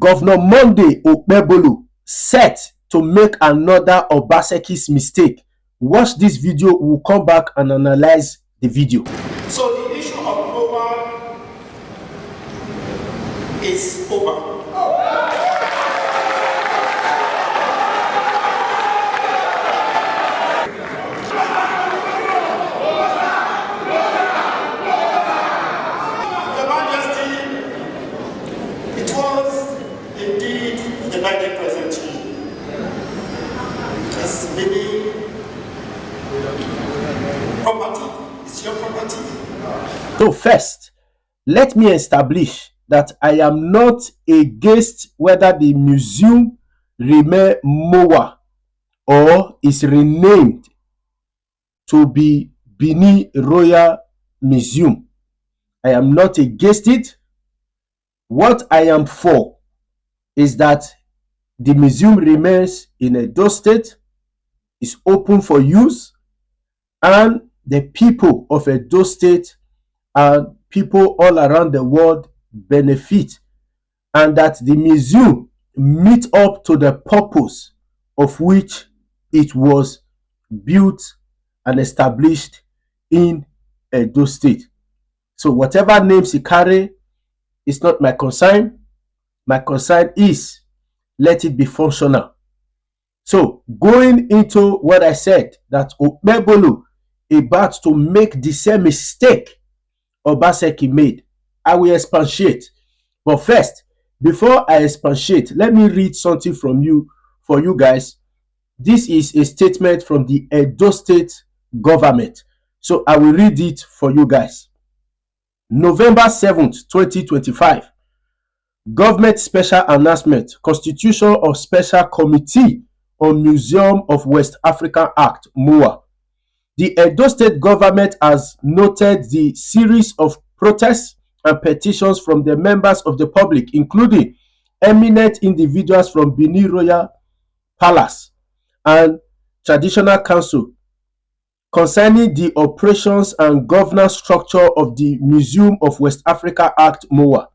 Governor Monday Okpebholo set to make another Obaseki's mistake. Watch this video, we'll come back and analyze the video. So the issue of MOWAA is over. Your Majesty, it was indeed the birthday present to you. It's Benin property. It's your property. So first, let me establish that I am not against whether the museum remain MOWAA or is renamed to be Benin Royal Museum. I am not against it. What I am for is that the museum remains in Edo State, is open for use, and the people of Edo State and people all around the world benefit, and that the museum meet up to the purpose of which it was built and established in Edo State. So whatever names he carry is not my concern. My concern is let it be functional. So going into what I said, that Okpebholo about to make the same mistake Obaseki made, I will expatiate. But first, before I expatiate, let me read something from you for you guys. This is a statement from the Edo State government. So I will read it for you guys. November 7th, 2025. Government special announcement. Constitution of Special Committee on Museum of West African Act, MOWAA. The Edo State government has noted the series of protests and petitions from the members of the public, including eminent individuals from Benin Royal Palace and Traditional Council, concerning the operations and governance structure of the Museum of West Africa Act, MOWAA.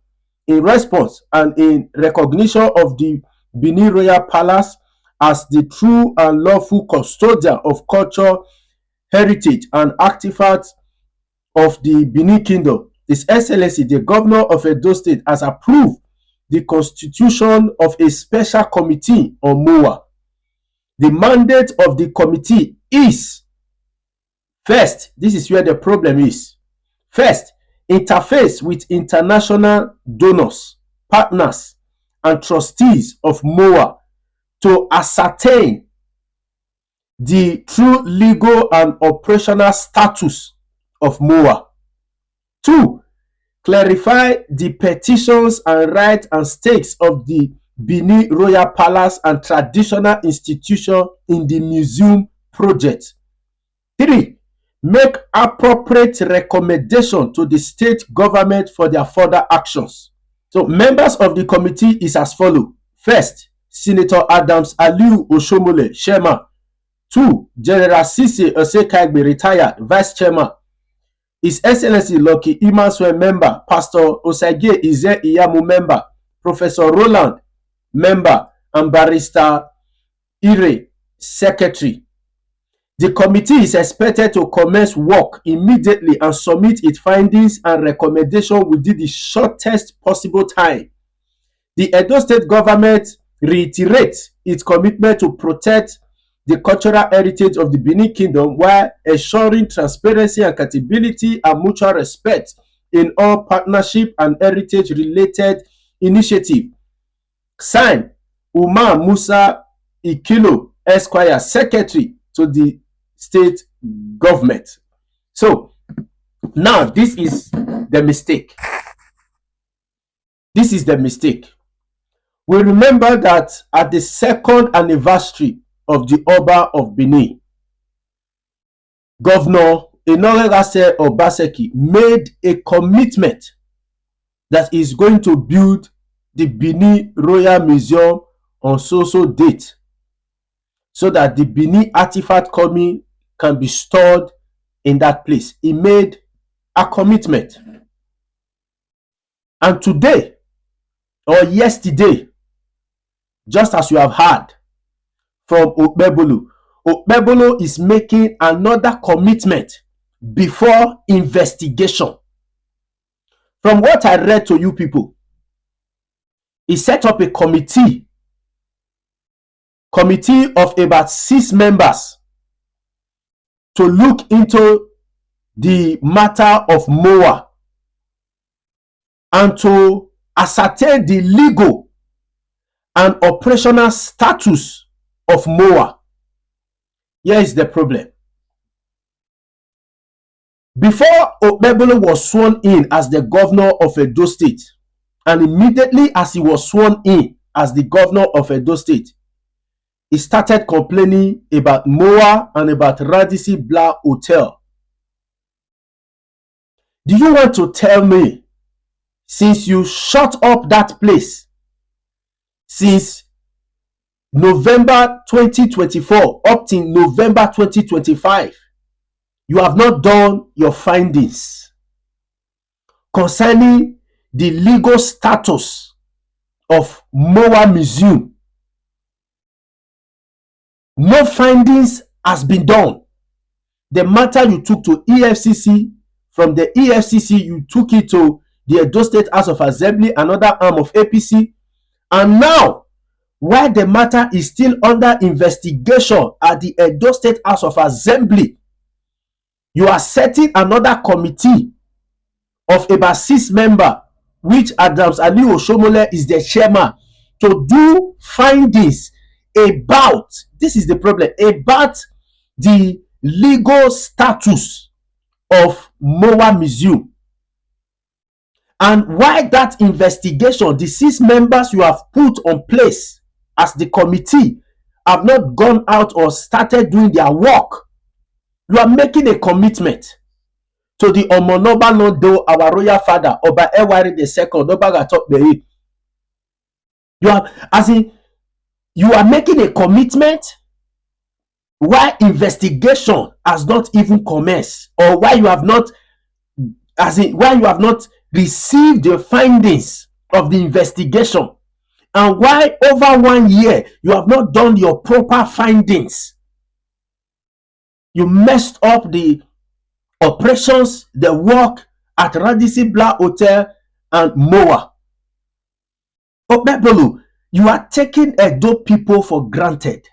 In response and in recognition of the Benin Royal Palace as the true and lawful custodian of culture, heritage, and artifacts of the Benin Kingdom, His Excellency, the Governor of Edo State, has approved the constitution of a special committee on MOWAA. The mandate of the committee is, first, this is where the problem is. First, interface with international donors, partners, and trustees of MOWAA to ascertain the true legal and operational status of MOWAA. 2. Clarify the petitions and rights and stakes of the Benin Royal Palace and traditional institution in the museum project. 3. Make appropriate recommendation to the state government for their further actions. So members of the committee is as follows. First, Senator Adams Aliu Oshomole, Chairman. 2. General Sise Osekagbe, retired, Vice Chairman. His Excellency Lucky Imaswe, member. Pastor Osage Ize Iyamu, member. Professor Roland, member. And Barrister Ire, Secretary. The committee is expected to commence work immediately and submit its findings and recommendations within the shortest possible time. The Edo State government reiterates its commitment to protect the cultural heritage of the Benin Kingdom while ensuring transparency, accountability, and mutual respect in all partnership and heritage-related initiatives. Signed, Umar Musa Ikilo, Esquire, Secretary to the state government. So, now this is the mistake. This is the mistake. We remember that at the second anniversary of the Oba of Benin, Governor Obaseki made a commitment that is going to build the Benin Royal Museum on so date, so that the Benin artifact coming can be stored in that place. He made a commitment. And today, or yesterday, just as you have heard from Okpebholo. Okpebholo is making another commitment before investigation. From what I read to you people, he set up a committee of about 6 members to look into the matter of MOWAA and to ascertain the legal and operational status of MOWAA. Here is the problem. Before Okpebholo was sworn in as the governor of Edo State, and immediately as he was sworn in as the governor of Edo State, he started complaining about MOWAA and about Radisson Blu Hotel. Do you want to tell me, since you shut up that place since November 2024 up till November 2025, you have not done your findings concerning the legal status of MOWAA Museum? No findings has been done. The matter you took to EFCC, from the EFCC you took it to the Edo State House of Assembly, another arm of APC, and now, while the matter is still under investigation at the Edo State House of Assembly, you are setting another committee of about 6 members, which Adams Ali Oshomole is the chairman, to do findings about, this is the problem, about the legal status of MOWAA Museum. And why that investigation, the 6 members you have put on place as the committee have not gone out or started doing their work, you are making a commitment to the Omonoba Londo, our royal father, Oba Ewari II, Oba Of Benin. You are making a commitment why investigation has not even commenced, or why you have not, why you have not received the findings of the investigation, and why over 1 year you have not done your proper findings. You messed up the operations, the work at Radisson Blu Hotel and MOWAA. Okpebholo, you are taking Edo people for granted.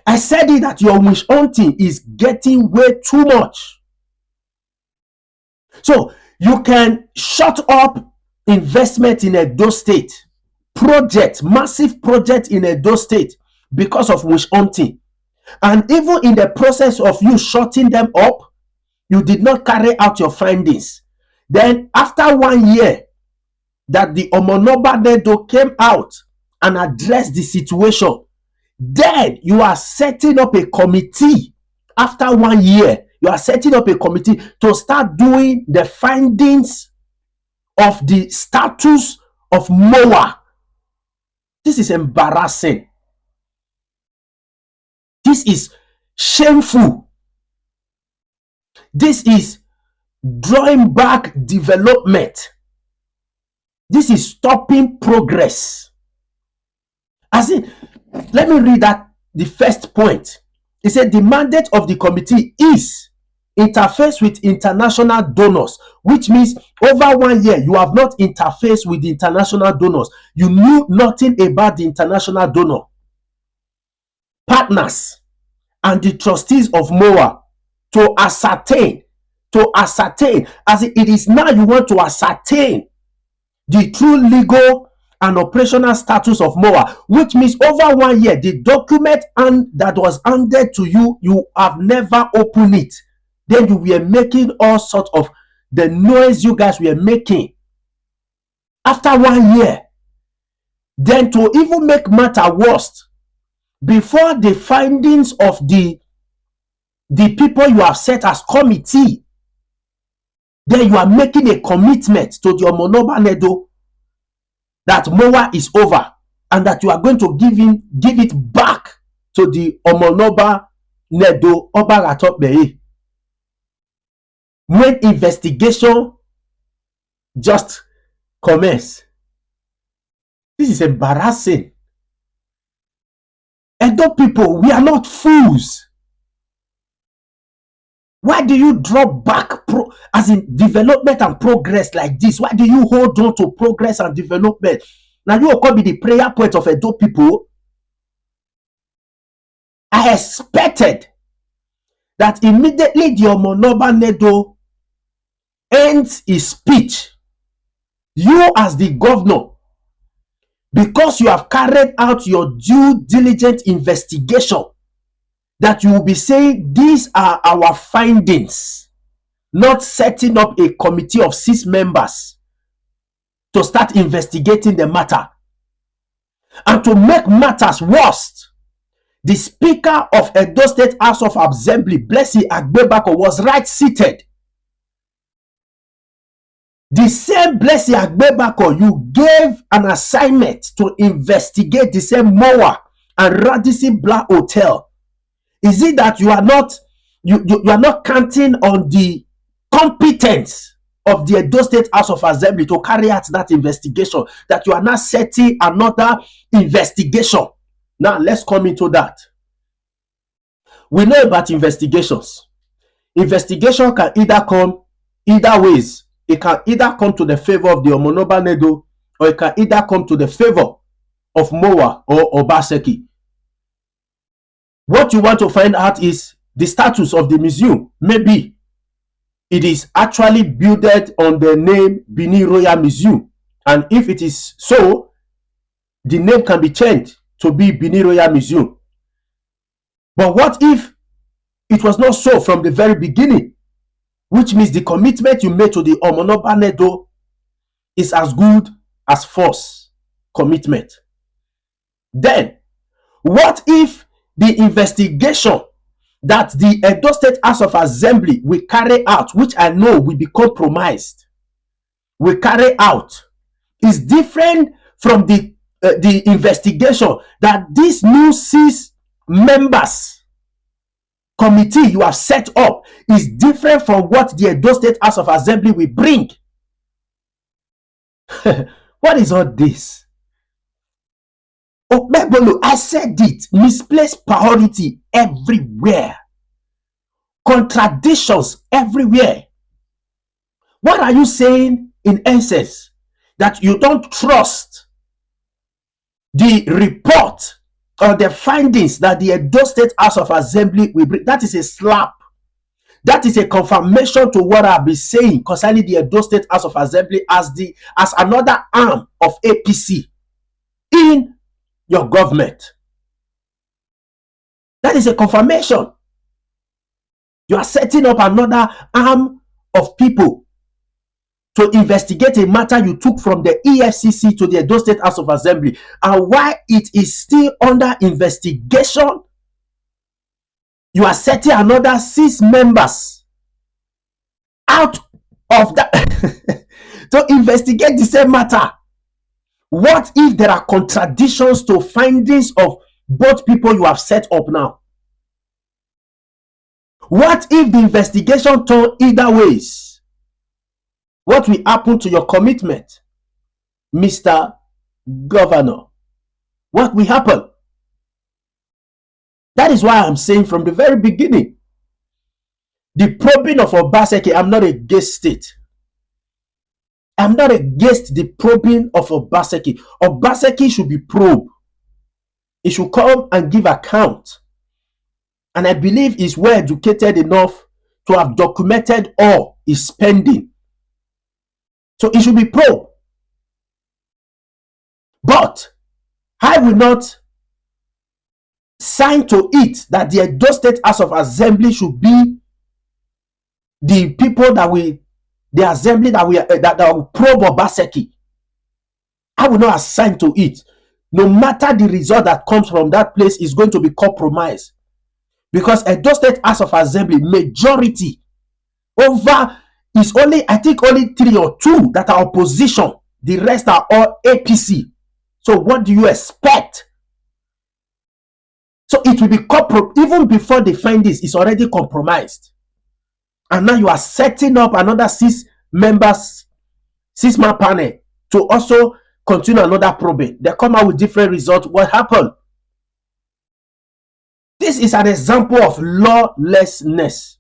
I said it that your wish hunting is getting way too much. So you can shut up investment in Edo State, project, massive project in Edo State because of wish hunting. And even in the process of you shutting them up, you did not carry out your findings. Then after 1 year that the Omonoba Nedo came out and addressed the situation, then you are setting up a committee. After 1 year, you are setting up a committee to start doing the findings of the status of MOWAA. This is embarrassing. This is shameful. This is drawing back development. This is stopping progress. Let me read that, the first point. It said the mandate of the committee is interface with international donors, which means over 1 year you have not interfaced with the international donors. You knew nothing about the international donor, partners, and the trustees of MOWAA to ascertain, as it is now you want to ascertain the true legal and operational status of MOWAA, which means over 1 year, the document that was handed to you, you have never opened it. Then you were making all sorts of the noise you guys were making. After 1 year, then to even make matter worse, before the findings of the people you have set as committee, then you are making a commitment to the Omonoba Nedo that MOWAA is over and that you are going to give it back to the Omonoba Nedo, Oba Of Benin, when investigation just commence. This is embarrassing. Edo people, we are not fools. Why do you drop back as in development and progress like this? Why do you hold on to progress and development? Now you will be the prayer point of Edo people. I expected that immediately the Omonoba Nedo ends his speech, you as the governor, because you have carried out your due diligent investigation, that you will be saying these are our findings, not setting up a committee of 6 members to start investigating the matter. And to make matters worse, the Speaker of Edo State House of Assembly, Blessing Agbebako, was right seated. The same Blessing Agbebako you gave an assignment to investigate the same MOWAA and Radisson Bla Hotel. Is it that you are not counting on the competence of the Edo State House of Assembly to carry out that investigation, that you are not setting another investigation? Now let's come into that. We know about investigations. Investigation can either come either ways. It can either come to the favor of the Omonoba Nedo, or it can either come to the favor of MOWAA or Obaseki. What you want to find out is the status of the museum. Maybe it is actually built on the name Benin Royal Museum. And if it is so, the name can be changed to be Benin Royal Museum. But what if it was not so from the very beginning? Which means the commitment you made to the Omonoba Nedo is as good as false commitment. Then, what if the investigation that the Edo State House of Assembly will carry out, which I know will be compromised, will carry out, is different from the investigation that these new 6 members committee you have set up is different from what the Edo State House of Assembly will bring? What is all this? Okpebholo, I said it, misplaced priority everywhere, contradictions everywhere. What are you saying in essence? That you don't trust the report or the findings that the Edo State House of Assembly will bring? That is a slap. That is a confirmation to what I've been saying concerning the Edo State House of Assembly as another arm of APC in your government. That is a confirmation. You are setting up another arm of people to investigate a matter you took from the EFCC to the Edo State House of Assembly. And while it is still under investigation, you are setting another 6 members out of that to investigate the same matter. What if there are contradictions to findings of both people you have set up now? What if the investigation turn either ways? What will happen to your commitment, Mr. Governor? What will happen? That is why I'm saying from the very beginning, the probing of Obaseki, I'm not against it. I'm not against the probing of Obaseki. Obaseki should be probed. He should come and give account. And I believe he's well educated enough to have documented all his spending. So he should be probed. But I will not sign to it that the Edo State House of Assembly should be the people that will, the assembly that will probe Obaseki. I will not assign to it. No matter the result that comes from that place is going to be compromised. Because Edo State House of Assembly majority over is only, I think only 3 or 2 that are opposition. The rest are all APC. So what do you expect? So it will be even before the findings is already compromised. And now you are setting up another 6 members, 6-man panel to also continue another probe. They come out with different results. What happened? This is an example of lawlessness.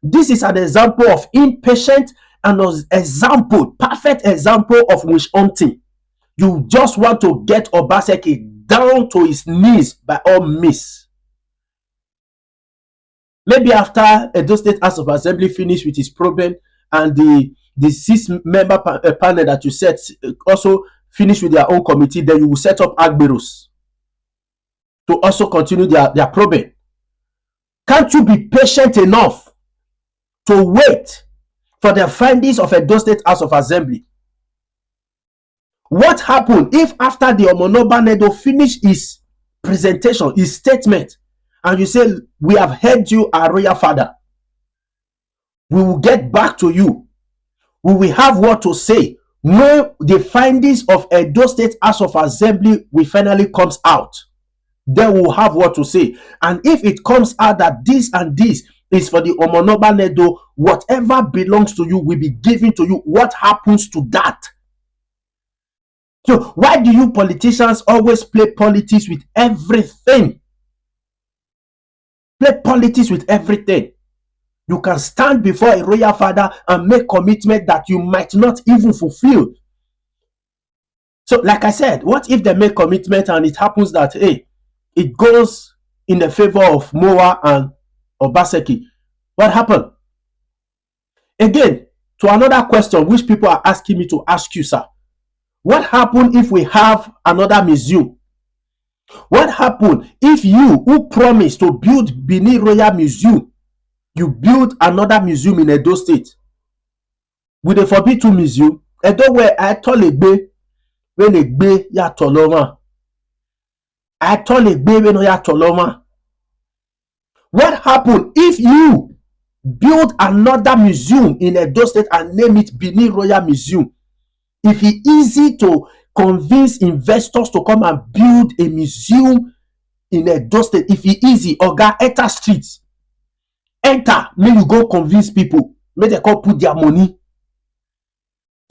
This is an example of impatient and an perfect example of witch hunting. You just want to get Obaseki down to his knees by all means. Maybe after Edo State House of Assembly finished with his problem and the 6-member panel that you set also finish with their own committee, then you will set up Agberos to also continue their probing. Can't you be patient enough to wait for the findings of Edo State House of Assembly? What happened if after the Omonoba Nedo finished his presentation, his statement, and you say, we have heard you, our royal father. We will get back to you. We will have what to say. When the findings of Edo State House of Assembly will finally comes out, then we'll have what to say. And if it comes out that this and this is for the Omonoba Nedo, whatever belongs to you will be given to you. What happens to that? So why do you politicians always play politics with everything? Play politics with everything. You can stand before a royal father and make commitment that you might not even fulfill. So like I said, what if they make commitment and it happens that, hey, it goes in the favor of MOWAA and Obaseki? What happened? Again, to another question which people are asking me to ask you, sir. What happened if we have another museum? What happened if you, who promised to build Benin Royal Museum, you build another museum in Edo State? Will they forbid 2 museums? Edo where I told Egbe, when Egbe ya toloma. I told Egbe when ya toloma. What happened if you build another museum in Edo State and name it Benin Royal Museum? If it's easy to convince investors to come and build a museum in Edo State, if it's easy, Oga, enter streets. Enter, may you go convince people. May they come put their money.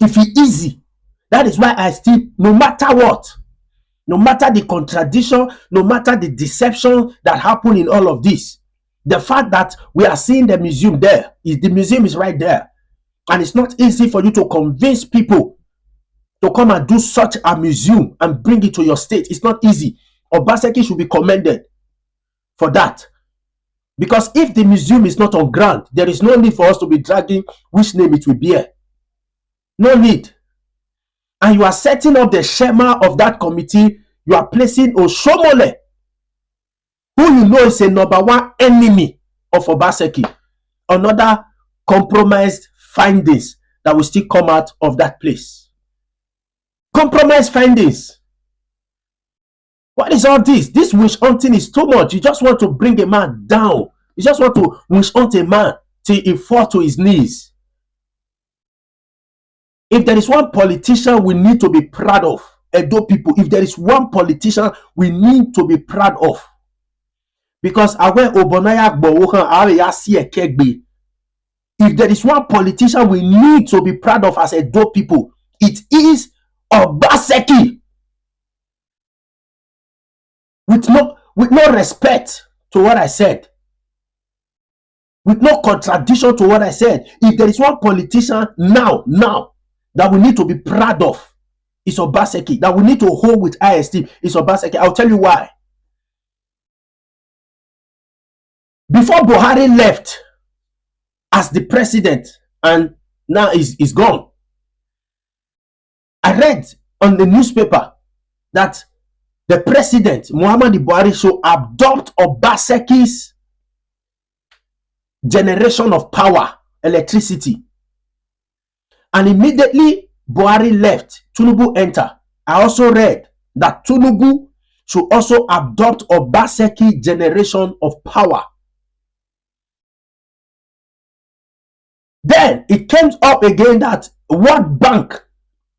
If it's easy. That is why I still, no matter what, no matter the contradiction, no matter the deception that happened in all of this, the fact that we are seeing the museum there, the museum is right there. And it's not easy for you to convince people to come and do such a museum and bring it to your state. It's not easy. Obaseki should be commended for that. Because if the museum is not on ground, there is no need for us to be dragging which name it will bear. No need. And you are setting up the schema of that committee. You are placing Oshomole, who you know is a #1 enemy of Obaseki. Another compromised findings that will still come out of that place. Compromise findings. What is all this? This witch hunting is too much. You just want to bring a man down. You just want to witch hunt a man till he falls to his knees. If there is one politician we need to be proud of, Edo people, if there is one politician we need to be proud of, because if there is one politician we need to be proud of as Edo people, it is Obaseki. With no respect to what I said, with no contradiction to what I said, if there is one politician now that we need to be proud of, it's Obaseki. That we need to hold with high esteem, it's Obaseki. I'll tell you why. Before Buhari left as the president and now is gone, I read on the newspaper that the president, Muhammadu Buhari, should adopt Obaseki's generation of power, electricity. And immediately Buhari left, Tinubu entered. I also read that Tinubu should also adopt Obaseki generation of power. Then it came up again that World Bank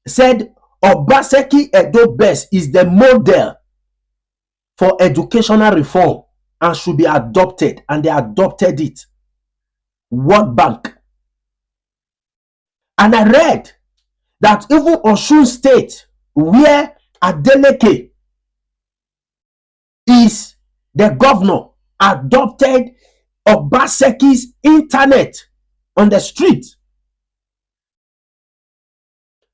said Obaseki Edo Best is the model for educational reform and should be adopted, and they adopted it. World Bank. And I read that even Osun State where Adeleke is the governor, adopted Obaseki's internet on the street.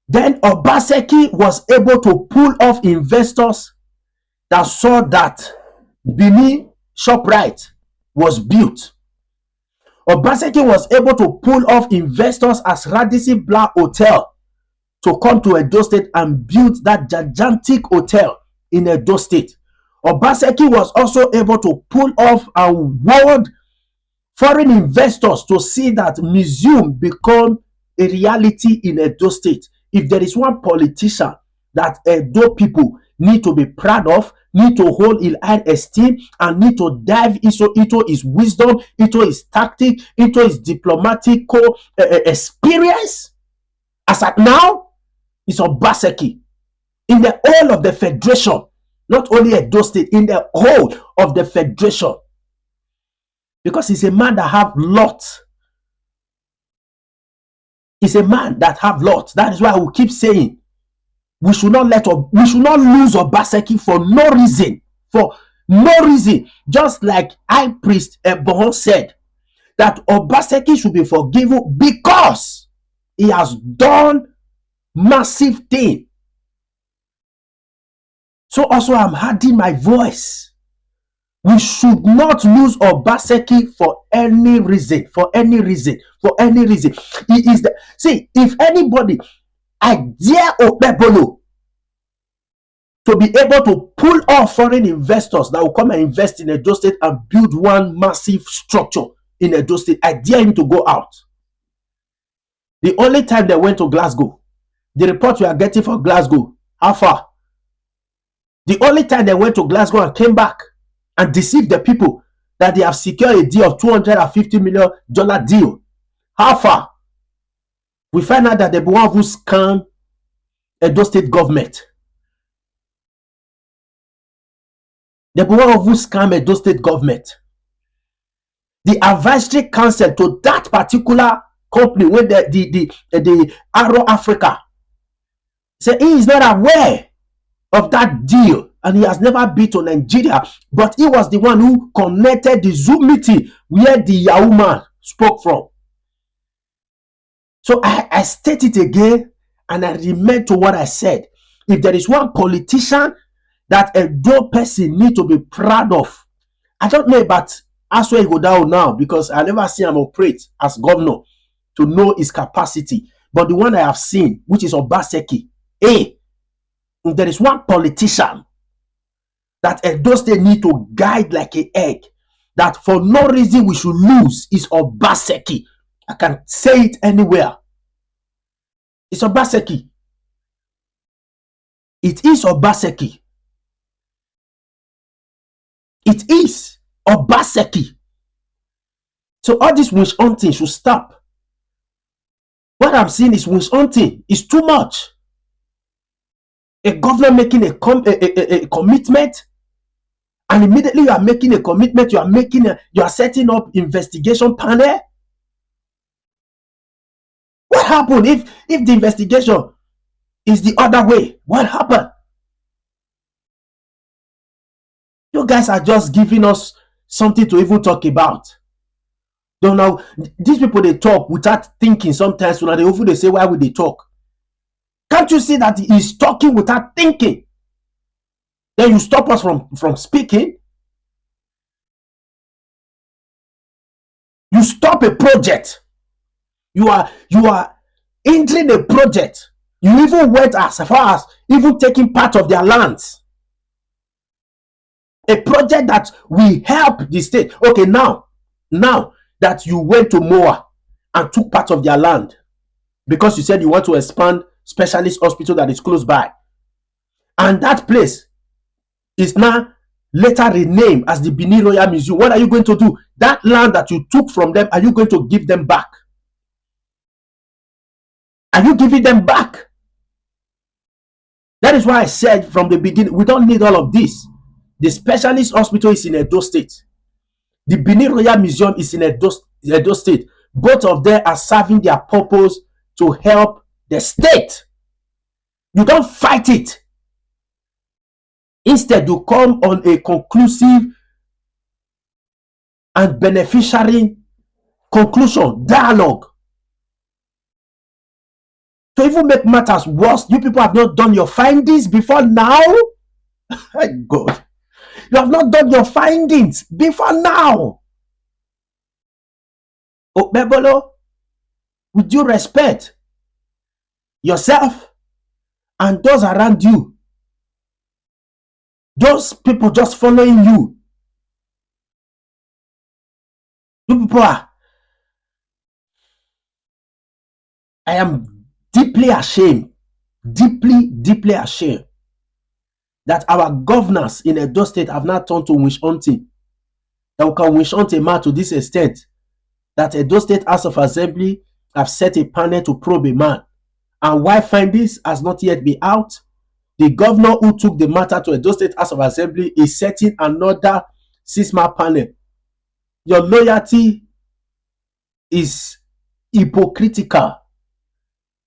Then Obaseki was able to pull off investors that saw that Benin ShopRite was built. Obaseki was able to pull off investors as Radisson Bla Hotel to come to Edo State and build that gigantic hotel in Edo State. Obaseki was also able to pull off and ward foreign investors to see that museum become a reality in Edo State. If there is one politician that Edo people need to be proud of, need to hold in high esteem, and need to dive into his wisdom, into his tactic, into his diplomatic experience, as at now, is Obaseki. In the whole of the federation, not only Edo State, in the whole of the federation, because he's a man that have lots. He's a man that have lots. That is why I will keep saying we should not lose Obaseki for no reason. For no reason. Just like High Priest Ebon said that Obaseki should be forgiven because he has done massive thing. So also I'm adding my voice. We should not lose Obaseki for any reason. For any reason. For any reason. He is the see, if anybody, I dare Okpebholo to be able to pull off foreign investors that will come and invest in Edo State and build one massive structure in Edo State. I dare him to go out. The only time they went to Glasgow, the report we are getting from Glasgow, how far? The only time they went to Glasgow and came back and deceived the people that they have secured a deal of $250 million deal. How far? We find out that the one who scammed Edo State government. The one who scammed Edo State government. The advisory council to that particular company with the Arrow Africa said he is not aware of that deal and he has never been to Nigeria, but he was the one who connected the Zoom meeting where the Yahoo man spoke from. So I state it again and I remember to what I said. If there is one politician that a Edo person need to be proud of, I don't know about Aswe Igodao now because I never see him operate as governor to know his capacity. But the one I have seen, which is Obaseki, if there is one politician that Edo State need to guide like an egg, that for no reason we should lose, is Obaseki. I can say it anywhere. It's Obaseki. It is Obaseki. It is Obaseki. So all this witch hunting should stop. What I'm seeing is witch hunting. It's too much. A governor making a commitment, and immediately you are making a commitment, you are setting up investigation panel. What happened if the investigation is the other way? What happened? You guys are just giving us something to even talk about. Don't know, these people, they talk without thinking sometimes. When they say, why would they talk? Can't you see that he's talking without thinking? Then you stop us from speaking. You stop a project. You are hindering a project. You even went as far as even taking part of their lands. A project that will help the state. Okay, now that you went to MOWAA and took part of their land because you said you want to expand specialist hospital that is close by, and that place is now later renamed as the Benin Royal Museum. What are you going to do? That land that you took from them, are you going to give them back? Are you giving them back? That is why I said from the beginning, we don't need all of this. The specialist hospital is in Edo State. The Benin Royal Museum is in Edo State. Both of them are serving their purpose to help the state. You don't fight it. Instead, you come on a conclusive and beneficiary conclusion, dialogue. To even make matters worse, you people have not done your findings before now. My God. You have not done your findings before now. Okpebholo, with due respect, yourself and those around you, those people just following you, you people are, I am deeply ashamed, deeply ashamed that our governors in Edo State have not turned to witch hunting. That we can witch hunt a man to this extent that Edo State House of Assembly have set a panel to probe a man. And why findings has not yet been out, the governor who took the matter to Edo State House of Assembly is setting another 6-man panel. Your loyalty is hypocritical.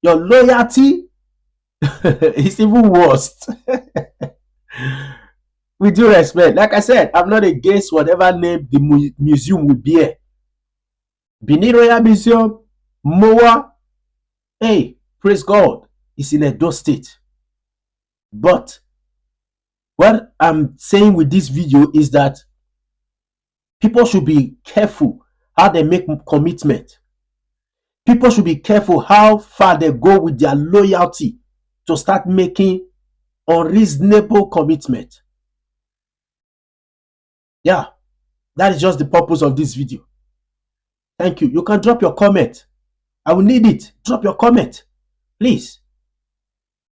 Your loyalty is even worse. With due respect, like I said, I'm not against whatever name the museum will bear. Benin Royal Museum, MOWAA, hey, praise God, it's in Edo State. But what I'm saying with this video is that people should be careful how they make commitment. People should be careful how far they go with their loyalty to start making unreasonable commitment. Yeah, that is just the purpose of this video. Thank you. You can drop your comment. I will need it. Drop your comment, please.